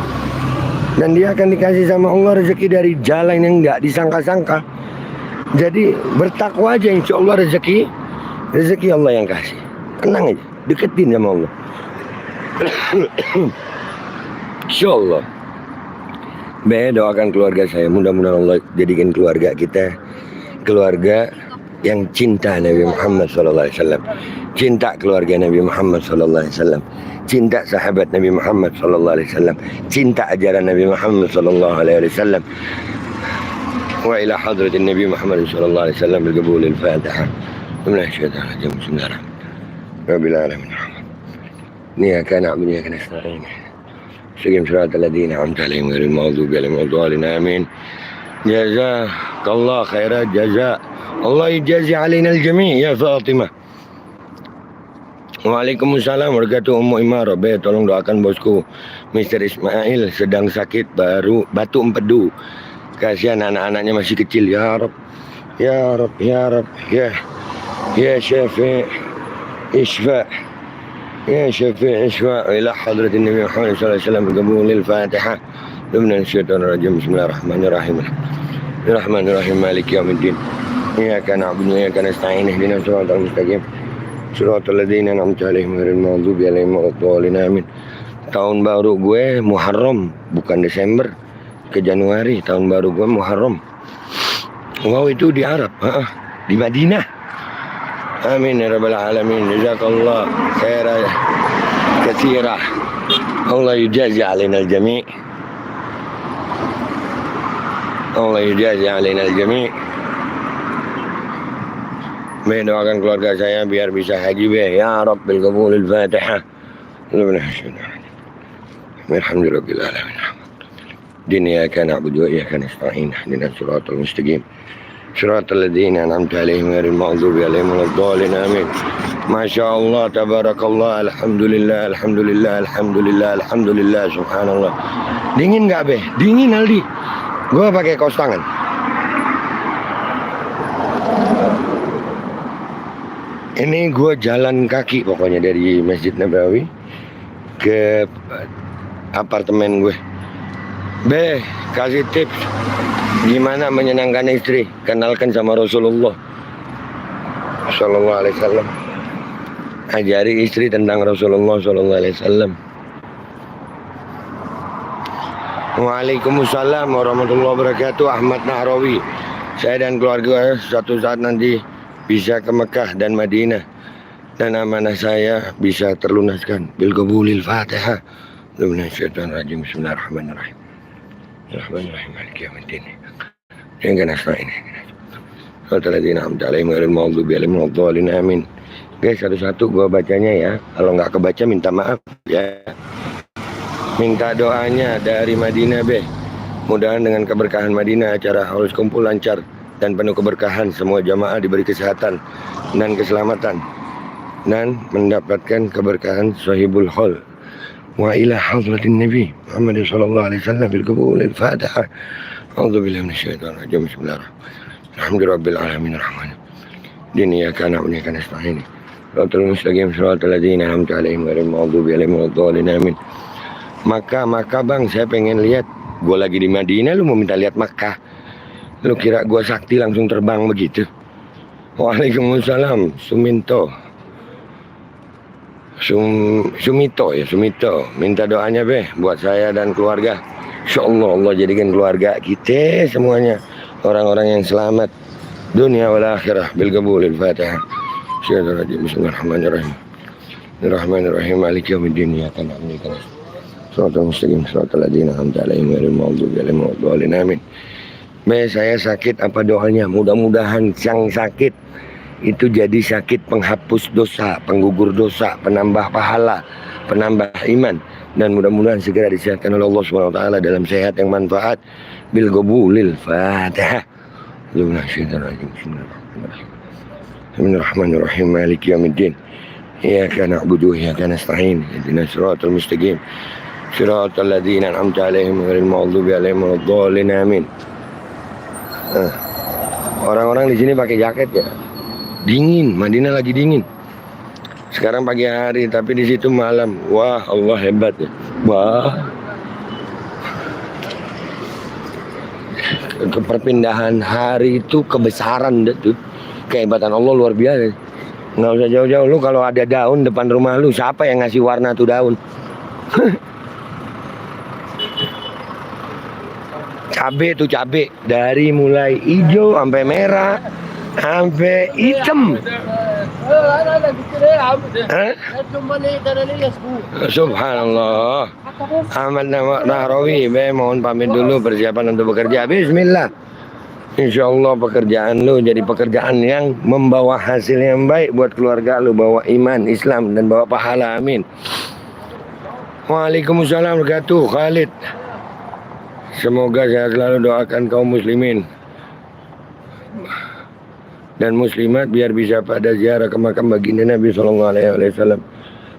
dan dia akan dikasih sama Allah rezeki dari jalan yang enggak disangka-sangka. Jadi bertakwa aja, insya Allah rezeki Allah yang kasih. Tenang aja, deketin sama Allah. InsyaAllah. Doakan keluarga saya, mudah-mudahan Allah jadikan keluarga kita keluarga yang cinta Nabi Muhammad SAW, cinta keluarga Nabi Muhammad SAW, cinta sahabat Nabi Muhammad SAW, cinta ajaran Nabi Muhammad SAW. Wa ila hadratin Nabi Muhammad SAW bil-qabul al-Fatihah. Bismillahirrahmanirrahim. Rabbil alamin. Iyyaka na'budu wa iyyaka nasta'in. Syirim surat al-ladina amta alaihim ghairil maghdubi alaihim waladdallin. Amin. Jazakallah khairat jaza. Allah ijazi alaina al-jami' ya Fatimah. Waalaikumsalam warahmatullahi wabarakatuh. Imarah, tolong doakan bosku Mr. Ismail sedang sakit batu empedu. Kasihan anak-anaknya masih kecil. Ya Rabb, ya Rabb, ya Rabb, ya Syafi' Isfa. يا شفيع إشفاء إلى حضرة النبي محمد صلى الله عليه وسلم بقبول الفاتحة ضمن الشيطان الرجيم. بسم الله الرحمن الرحيم. الرحمن الرحيم مالك يوم الدين. إياك نعبد وإياك نستعين اهدنا الصراط المستقيم صراط الذين أنعمت عليهم غير المغضوب عليهم ولا الضالين. آمين. Tahun baru gue Muharram, bukan Desember ke Januari. Tahun baru gue Muharram. Wow, itu di Arab, di Madinah. Amin ya rabbal alamin. Jazakallah khairan katsira. Allah yujazi alaina al-jami'. Allah yujazi alaina al-jami'. Be, doakan keluarga saya biar bisa haji be. Ya Rabb bil qabulil Fatihah. Alhamdulillahirabbil alamin. Iyyaka na'budu wa iyyaka nasta'in. Ihdinas siratal mustaqim. Siratal ladzina an'amta 'alaihim ghairil maghdubi 'alaihim waladdallin. Amin. Masya Allah, tabarakallah, alhamdulillah, alhamdulillah, alhamdulillah, alhamdulillah, subhanallah. Dingin nggak be? Dingin Aldi. Gua pakai kaos tangan. Ini gua jalan kaki pokoknya dari Masjid Nabawi ke apartemen gue. Be, kasih tips gimana menyenangkan istri. Kenalkan sama Rasulullah Sallallahu Alaihi Wasallam. Ajari istri tentang Rasulullah Sallallahu Alaihi Wasallam. Waalaikumsalam warahmatullahi wabarakatuh. Ahmad Nahrawi. Saya dan keluarga suatu saat nanti bisa ke Mekah dan Madinah, dan amanah saya bisa terlunaskan. Bil qabulil Fatihah. Bismillahirrahmanirrahim. Bismillahirrahmanirrahim. Bismillahirrahmanirrahim. Maliki yaumiddin. Yang nasta'in. Alladzina an'amta 'alaihim ghairil maghdubi 'alaihim waladdallin. Amin. Guys, satu-satu gua bacanya ya. Kalau nggak kebaca minta maaf ya. Minta doanya dari Madinah be. Mudahan dengan keberkahan Madinah acara harus kumpul lancar dan penuh keberkahan. Semua jamaah diberi kesehatan dan keselamatan dan mendapatkan keberkahan sahibul haul. Wa ila hadratin Nabi Muhammad sallallahu alaihi wasallam bil qabulil Fatihah. A'udzu billahi minasyaitonir rajim. Bismillahirrahmanirrahim. Alhamdulillahirabbil alamin arrahman. Iyyaka na'budu wa iyyaka nasta'in. Shiratal mustaqim shiratal ladzina an'amta 'alaihim ghairil maghdubi 'alaihim waladdallin. Amin. Maka bang, saya pengen lihat. Gue lagi di Madinah, lu mau minta lihat Makkah? Lu kira gue sakti langsung terbang begitu? Waalaikumsalam. Sumito. Minta doanya be buat saya dan keluarga. Insyaallah Allah jadikan keluarga kita semuanya orang-orang yang selamat dunia wal akhirah bil qabulil Fatihah. Bismillahirrahmanirrahim. Bismillahirrahmanirrahim. Maliki yaumiddin. Iyyaka na'budu wa iyyaka nasta'in. Shiratal mustaqim shiratal ladzina an'amta 'alaihim ghairil maghdubi 'alaihim waladdallin. Amin. Be, saya sakit, apa doanya? Mudah-mudahan yang sakit itu jadi sakit penghapus dosa, penggugur dosa, penambah pahala, penambah iman, dan mudah-mudahan segera disehatkan oleh Allah Subhanahu wa taala dalam sehat yang manfaat bil qabulil Fatihah. Bismillahirrahmanirrahim. Maliki yaumiddin. Iyyaka na'budu wa iyyaka nasta'in. Ihdinas siratal mustaqim. Siratal ladzina an'amta 'alaihim ghairil maghdubi 'alaihim waladdallin. Amin. Orang-orang di sini pakai jaket ya. Dingin, Madinah lagi dingin. Sekarang pagi hari, tapi di situ malam. Wah, Allah hebat ya. Wah. Perpindahan hari itu kebesaran tuh. Kehebatan Allah luar biasa. Nggak usah jauh-jauh. Lu kalau ada daun depan rumah lu, siapa yang ngasih warna tuh daun? Cabe dari mulai hijau sampai merah sampai hitam. Subhanallah. Ahmad Nahrawi, mohon pamit dulu, persiapan untuk bekerja. Bismillah. Insyaallah pekerjaan lu jadi pekerjaan yang membawa hasil yang baik buat keluarga lu, bawa iman, Islam, dan bawa pahala. Amin. Waalaikumsalam warahmatullahi wabarakatuh. Khalid. Semoga saya selalu doakan kaum muslimin dan muslimat biar bisa pada ziarah ke makam baginda Nabi sallallahu alaihi wasallam.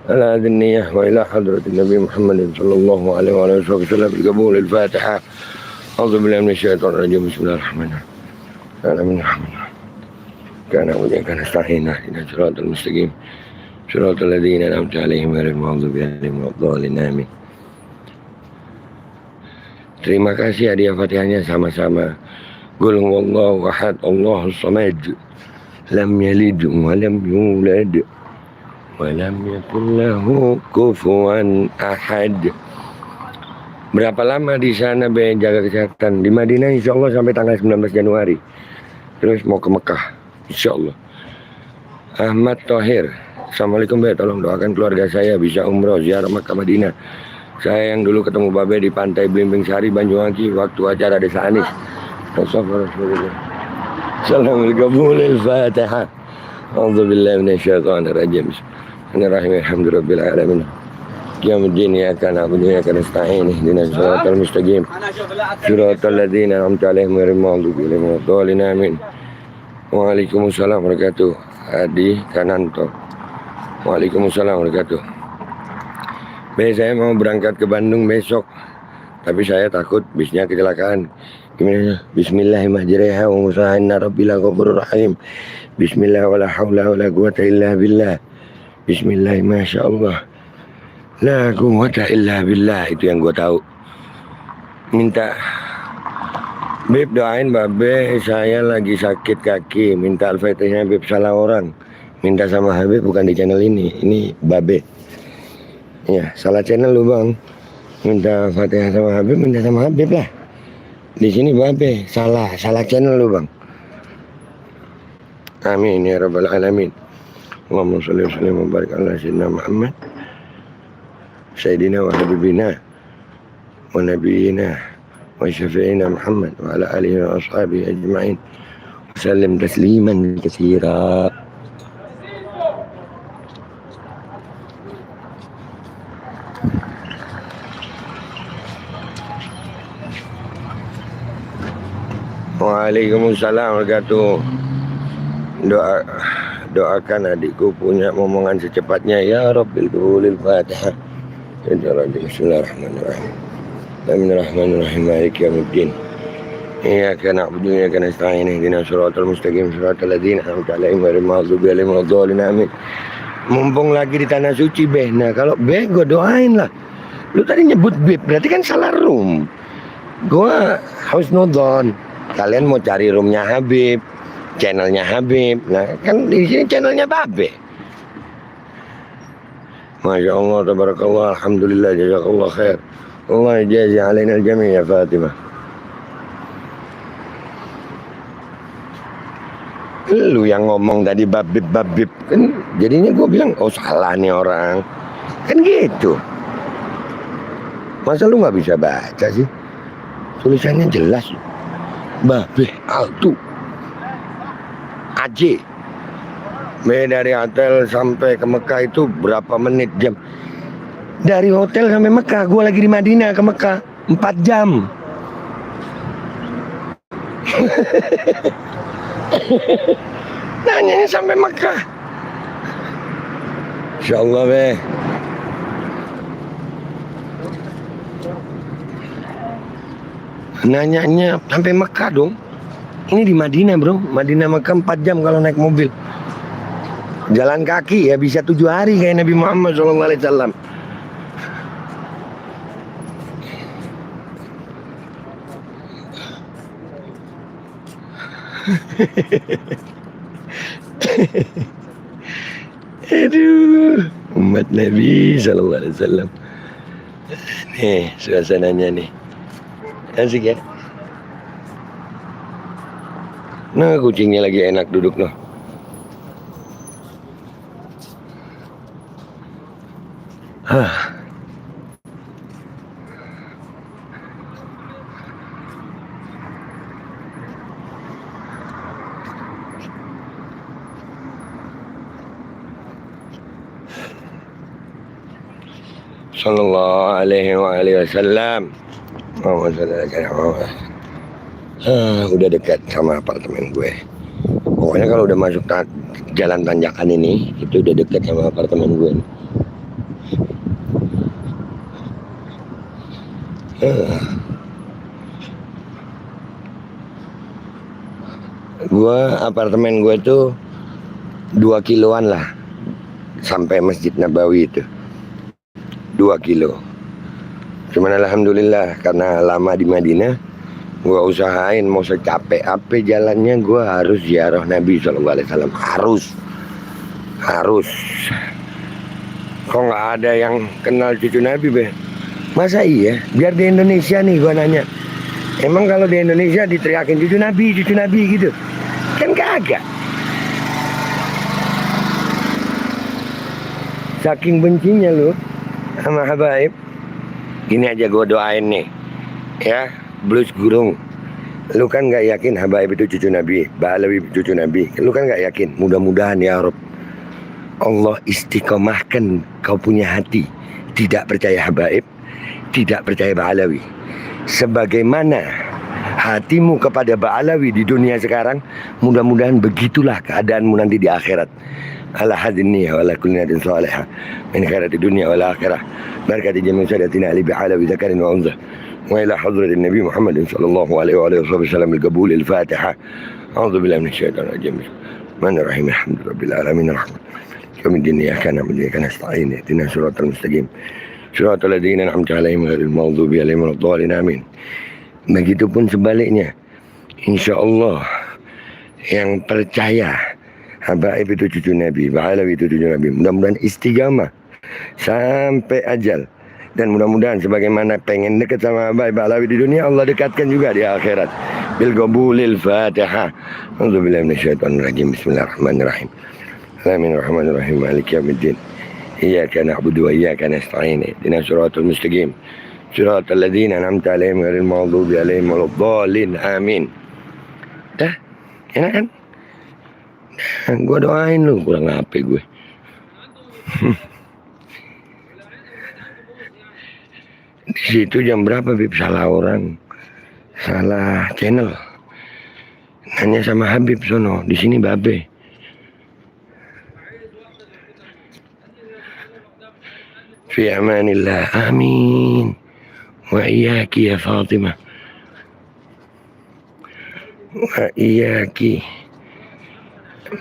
Ala dhinniyah wa ila hadratin Nabi Muhammad sallallahu alaihi wasallam bil qabulil Fatihah. A'udzu billahi minasyaitonir rajim. Bismillahirrahmanirrahim. Kana wajhaka nasta'in ila siratal mustaqim. Siratal ladzina an'amta 'alaihim ghairil maghdubi 'alaihim waladdallin. Amin. Terima kasih hadiah Fatihahnya sama-sama. Qul huwallahu ahad, Allahus samad, lam yalid wa lam yulad Walam yakun lahu kufuwan ahad. Berapa lama di sana be jaga kesehatan? Di Madinah insya Allah sampai tanggal 19 Januari. Terus mau ke Mekah insya Allah. Ahmad Thohir, Assalamualaikum be, tolong doakan keluarga saya bisa umroh ziarah Mekah Madinah. Saya yang dulu ketemu Babe di pantai Blimbing Sari Banyuwangi waktu acara Desa Anis. Assalamualaikum Al-Fatihah. A'udzubillahi minasyaitonirrajim. Bismillahirrahmanirrahim. Alhamdulillahirabbil alamin. Yaumuddin iyyaka na'budu wa iyyaka nasta'in. Ihdinas siratal mustaqim. Siratal ladzina an'amta 'alaihim ghairil maghdubi 'alaihim waladdallin. Amin. Waalaikumsalam wabarakatuh. Adi Kananto. Waalaikumsalam wabarakatuh. Saya mau berangkat ke Bandung besok, tapi saya takut bisnya kecelakaan. Gimana? Bismillahirrahmanirrahim. Wa musa'inna rabbila ghafurur rahim. Bismillah wala haula wala quwata illa billah. Bismillah masyaallah. La quwata illa billah, itu yang gue tahu. Minta Beb doain Babe, saya lagi sakit kaki. Minta Al-Fatihah Beb, salah orang. Minta sama Habib bukan di channel ini. Ini Babe. Ya, salah channel lu bang. Minta Fatihah sama Habib, minta sama Habib lah. Di sini Babe, salah channel lu bang. Amin ya rabbal alamin. Allahumma sholli wa sallim wa barik ala sayyidina Muhammad sayyidina wa habibina wa nabiyina wa syafi'ina Muhammad wa ala alihi wa ashabihi ajma'in wa sallim tasliman katsira. Waalaikumsalam warahmatullahi wabarakatuh. Doakan adikku punya momongan secepatnya ya Rabbil Qulil Fatihah. Bismillahirrahmanirrahim. Bismillahirrahmanirrahim. Maliki yaumiddin. Iyyaka na'budu wa iyyaka nasta'in. Ihdinas siratal mustaqim. Siratal ladzina an'amta 'alaihim ghairil maghdubi 'alaihim waladdallin. Amin. Mumpung lagi di tanah suci Beh. Nah, kalau Beh gue doain lah. Lu tadi nyebut Beb, berarti kan salah room. Gua husnudon. Kalian mau cari roomnya Habib, channelnya Habib. Nah kan di sini channelnya Babe. Masya Allah, tabarakallah, alhamdulillah, jazakallah khair. Allah jazi alaina al-jami' ya Fatimah. Lu yang ngomong tadi Babib kan, jadinya gue bilang oh salah nih orang. Kan gitu. Masa lu nggak bisa baca sih? Tulisannya jelas. Babe Altu Aji. Dari hotel sampai ke Mekah itu berapa menit jam? Dari hotel sampai Mekah, gue lagi di Madinah ke Mekah 4 jam. Nanyanya sampai Mekah. Insyaallah Be. Nanyanya sampai Mekah dong. Ini di Madinah bro. Madinah Mekah 4 jam kalau naik mobil. Jalan kaki ya bisa 7 hari kayak Nabi Muhammad SAW. Aduh, umat Nabi SAW. Nih suasananya nih. Asik ya. Nah kucingnya lagi enak duduk noh. Sallallahu alaihi wasallam. Udah dekat sama apartemen gue. Pokoknya kalau udah masuk jalan tanjakan ini, itu udah dekat sama apartemen gue. Apartemen gue tuh 2 kiloan lah sampai Masjid Nabawi itu. 2 kilo. Cuman alhamdulillah karena lama di Madinah, gue usahain mau secapek apa jalannya gue harus ziarah Nabi SAW. Harus. Kok nggak ada yang kenal cucu Nabi, be? Masa iya? Biar di Indonesia nih gua nanya. Emang kalau di Indonesia diteriakin cucu Nabi gitu? Kan kagak. Saking bencinya lu sama habaib. Ini aja gua doain nih. Ya, Blues Gurung. Lu kan gak yakin habaib itu cucu Nabi, Ba'alawi cucu Nabi. Lu kan gak yakin. Mudah-mudahan ya Rob, Allah istiqomahkan kau punya hati. Tidak percaya habaib, tidak percaya Ba'alawi. Sebagaimana hatimu kepada Ba'alawi di dunia sekarang, mudah-mudahan begitulah keadaanmu nanti di akhirat. Ala hadin niyah wa ala kulli nadin salihah min khairati dunia wal akhirah. Barakati jami'in sadatina ali Ba'alawi zakarin wa unzah. وإلى حضرة النبي محمد صلى الله عليه وآله وسلم القبول الفاتحة. أعوذ بالله من الشيطان الرجيم. الرحمن الرحيم الحمد لله رب العالمين الرحمن يوم الدين إياك نعبد وإياك نستعين اهدنا الصراط المستقيم صراط الذين أنعمت عليهم غير المغضوب عليهم ولا الضالين آمين. Begitupun sebaliknya, insya Allah yang percaya habaib itu cucu Nabi, Ba'alawi itu cucu Nabi, mudah-mudahan istiqamah sampai ajal. Dan mudah-mudahan sebagaimana pengen dekat sama Habaib Ba'alawi di dunia, Allah dekatkan juga di akhirat. Bil qabulil Fatihah. A'udzubillahi minasyaitonir rajim. Bismillahirrahmanirrahim. Bismillahirrahmanirrahim. Maliki yaumiddin. Iyyaka na'budu wa iyyaka nasta'in. Ihdinas siratal mustaqim. Siratal ladzina an'amta 'alaihim ghairil maghdubi 'alaihim waladdallin. Amin. Dah, enak kan? Gua doain lu, kurang apa gue. Di situ jam berapa, Bib? Salah orang, salah channel. Nanya sama Habib sono, di sini babe. Fi amanillah, amin. Wa iyyaki ya Fatimah. Wa iyyaki.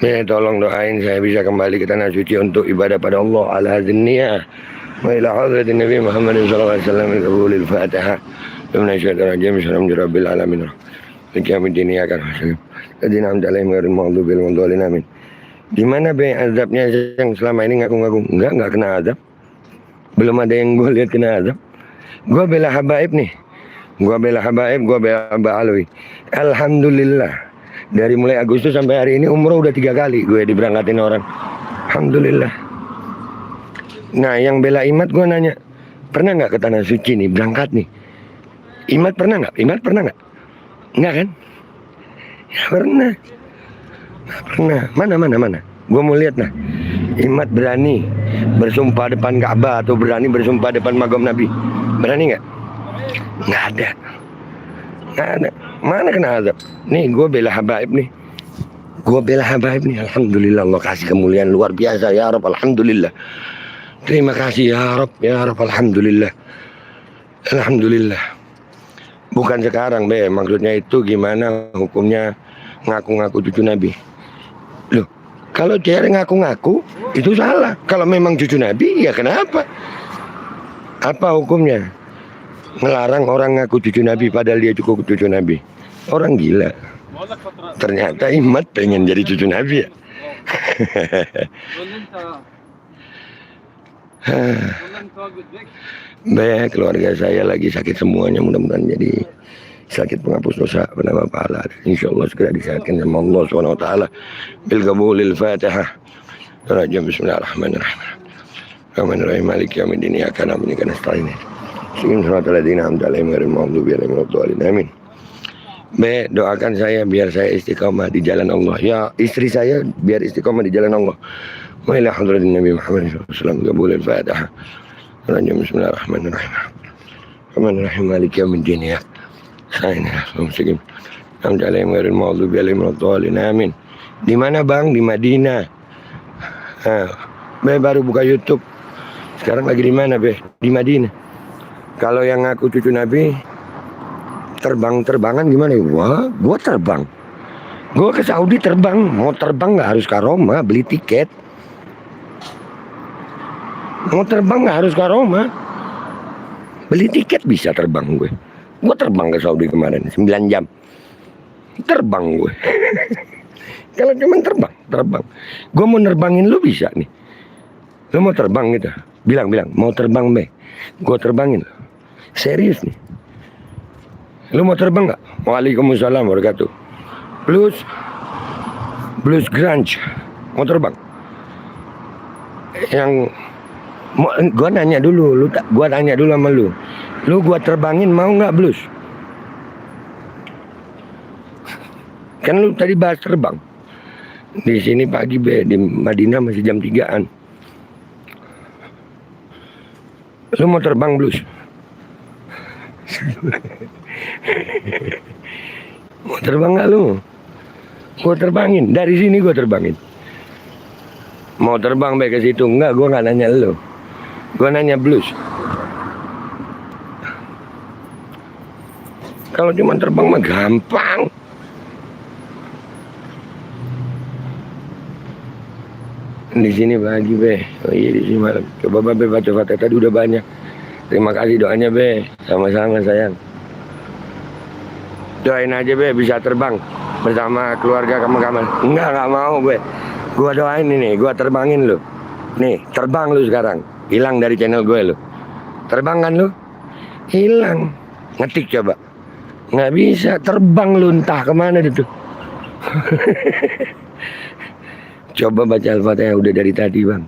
Tolong doain saya bisa kembali ke tanah suci untuk ibadah pada Allah ala hadniyah. وإلى حضرة النبي محمد صلى الله عليه وسلم القبول الفاتحة من الشيطان الرجيم بسم الله رب العالمين مالك يوم الدين إياك نعبد الذين أنعمت عليهم غير المغضوب عليهم ولا الضالين آمين. Di mana be azabnya yang selama ini ngaku-ngaku enggak kena azab? Belum ada yang gue lihat kena azab. Gue bela habaib nih. Gue bela habaib, gue bela Ba'alawi. Alhamdulillah. Dari mulai Agustus sampai hari ini umroh udah 3 kali gue diberangkatin orang. Alhamdulillah. Nah, yang bela Imat gue nanya, pernah nggak ke tanah suci nih berangkat nih? Imat pernah nggak? Imat pernah nggak? Nggak kan? Ya pernah. Nggak pernah. Mana? Gue mau lihat nah. Imat berani bersumpah depan Ka'bah atau berani bersumpah depan magam Nabi? Berani nggak? Nggak ada. Nggak ada. Mana kena azab? Nih gue bela habaib nih. Alhamdulillah, Allah kasih kemuliaan luar biasa ya Rabb. Alhamdulillah. Terima kasih ya Rabb, alhamdulillah. Alhamdulillah. Bukan sekarang, be. Maksudnya itu gimana hukumnya ngaku-ngaku cucu Nabi? Loh, kalau cewek ngaku-ngaku itu salah. Kalau memang cucu Nabi, ya kenapa? Apa hukumnya? Ngelarang orang ngaku cucu Nabi padahal dia cukup cucu Nabi. Orang gila. Ternyata Imat pengen jadi cucu Nabi ya. Baik, keluarga saya lagi sakit semuanya, mudah-mudahan jadi sakit penghapus dosa, penambah pahala. Insyaallah segera disehatkan sama Allah SWT. Bil qabulil Fatihah. Rajim bismillahirrahmanirrahim. Rahmanirrahim maliki yaumiddin iyyaka na'budu wa iyyaka nasta'in. Siratal ladzina an'amta 'alaihim ghairil maghdubi 'alaihim waladdallin. Amin. Doakan saya biar saya istiqomah di jalan Allah. Ya, istri saya biar istiqomah di jalan Allah. Wa ila hadratin Nabi Muhammad sallallahu alaihi wasallam qabul al-Fatihah. Bismillahirrahmanirrahim. Rahmanirrahim maliki yaumiddin ya. Sayyidina Muhammad Hamd alaihim ghairil maghdubi alaihim waladdallin. Amin. Di mana Bang? Di Madinah. Be baru buka YouTube. Sekarang lagi di mana, Be? Di Madinah. Kalau yang ngaku cucu Nabi terbang-terbangan gimana? Wah, gua terbang. Gua ke Saudi terbang. Mau terbang nggak harus ke Roma, beli tiket. Mau terbang nggak harus ke Roma, beli tiket bisa terbang gue. Gue terbang ke Saudi kemarin 9 jam. Terbang gue. Kalau cuma terbang. Gue mau nerbangin lu bisa nih. Lu mau terbang gitu, Bilang, mau terbang be? Gua terbangin. Serius nih. Lu mau terbang nggak? Waalaikumsalam warahmatullahi wabarakatuh. Blues grunge. Mau terbang? Yang gua nanya dulu, gua tanya dulu sama lu. Lu gua terbangin mau nggak blues? Kan lu tadi bahas terbang. Di sini pagi be, di Madinah masih jam 3-an. Lu mau terbang blues? Mau terbang nggak lu? Gua terbangin, dari sini gua terbangin. Mau terbang be ke situ? Enggak, gua nggak nanya lu. Gua nanya blues. Kalau cuma terbang mah gampang. Di sini pagi be. Oh iya di sini malam. Coba be baca Fatihah tadi udah banyak. Terima kasih doanya be. Sama-sama sayang. Doain aja be bisa terbang bersama keluarga kamu. Enggak mau be. Gua doain ini, gua terbangin lu. Nih, terbang lu sekarang. Hilang dari channel gue lu. Terbang kan lu? Hilang. Ngetik coba. Nggak bisa terbang lu entah kemana itu. Coba baca Al-Fatihah udah dari tadi bang.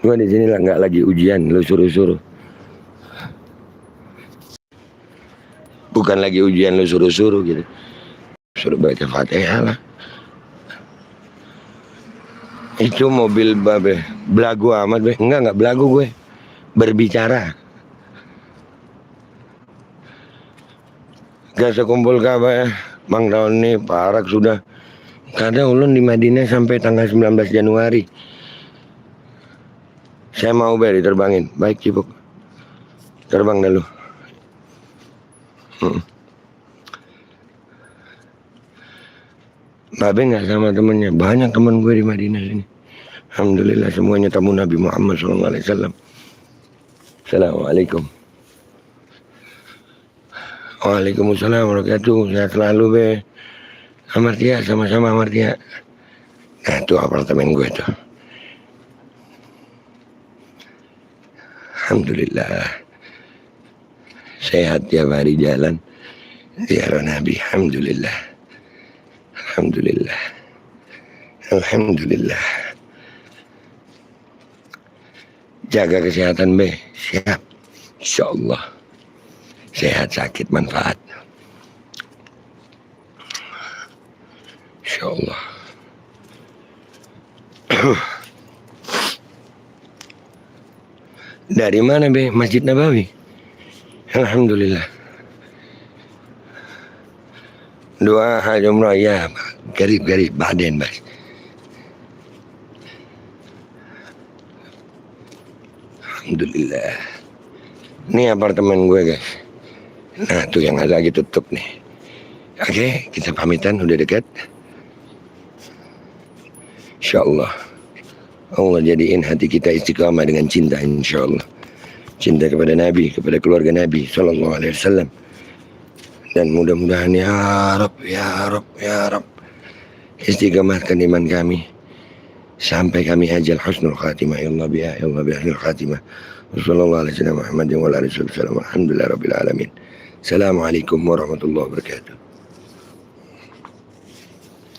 Gua di sini lah nggak lagi ujian, lu suruh-suruh. Bukan lagi ujian lu suruh-suruh gitu. Suruh baca Fatihah lah. Itu mobil babe belagu amat be. Enggak belagu gue. Berbicara. Gak sekumpul kabar Bang tahun ini parak sudah. Kadang ulun di Madinah sampai tanggal 19 Januari. Saya mau be diterbangin. Baik Cipuk. Terbang dah lu. Babe nggak sama temennya. Banyak teman gue di Madinah sini. Alhamdulillah semuanya tamu Nabi Muhammad SAW. Assalamualaikum. Waalaikumsalam warahmatullahi wabarakatuh. Sehat selalu be. Amartia, sama-sama Amartia. Nah itu apartemen gue tuh. Alhamdulillah. Sehat tiap hari jalan. Ziarah Nabi. Alhamdulillah. Alhamdulillah. Alhamdulillah. Jaga kesehatan be. Siap. InsyaAllah. Sehat sakit manfaat. InsyaAllah. Dari mana be? Masjid Nabawi. Alhamdulillah. Doa haji umrah ya. Garib baden bas. Alhamdulillah. Ini apartemen gue guys. Nah tuh yang lagi tutup nih. Oke, kita pamitan udah dekat. InsyaAllah Allah jadiin hati kita istiqamah dengan cinta insyaAllah. Cinta kepada Nabi, kepada keluarga Nabi SAW. Dan mudah-mudahan ya Rab istiqamahkan iman kami sampai kami ajal husnul khatimah. Ya Allah biha husnul khatimah. Wassalamualaikum warahmatullahi wabarakatuh. Alhamdulillah rabbil alamin. Assalamualaikum warahmatullahi wabarakatuh.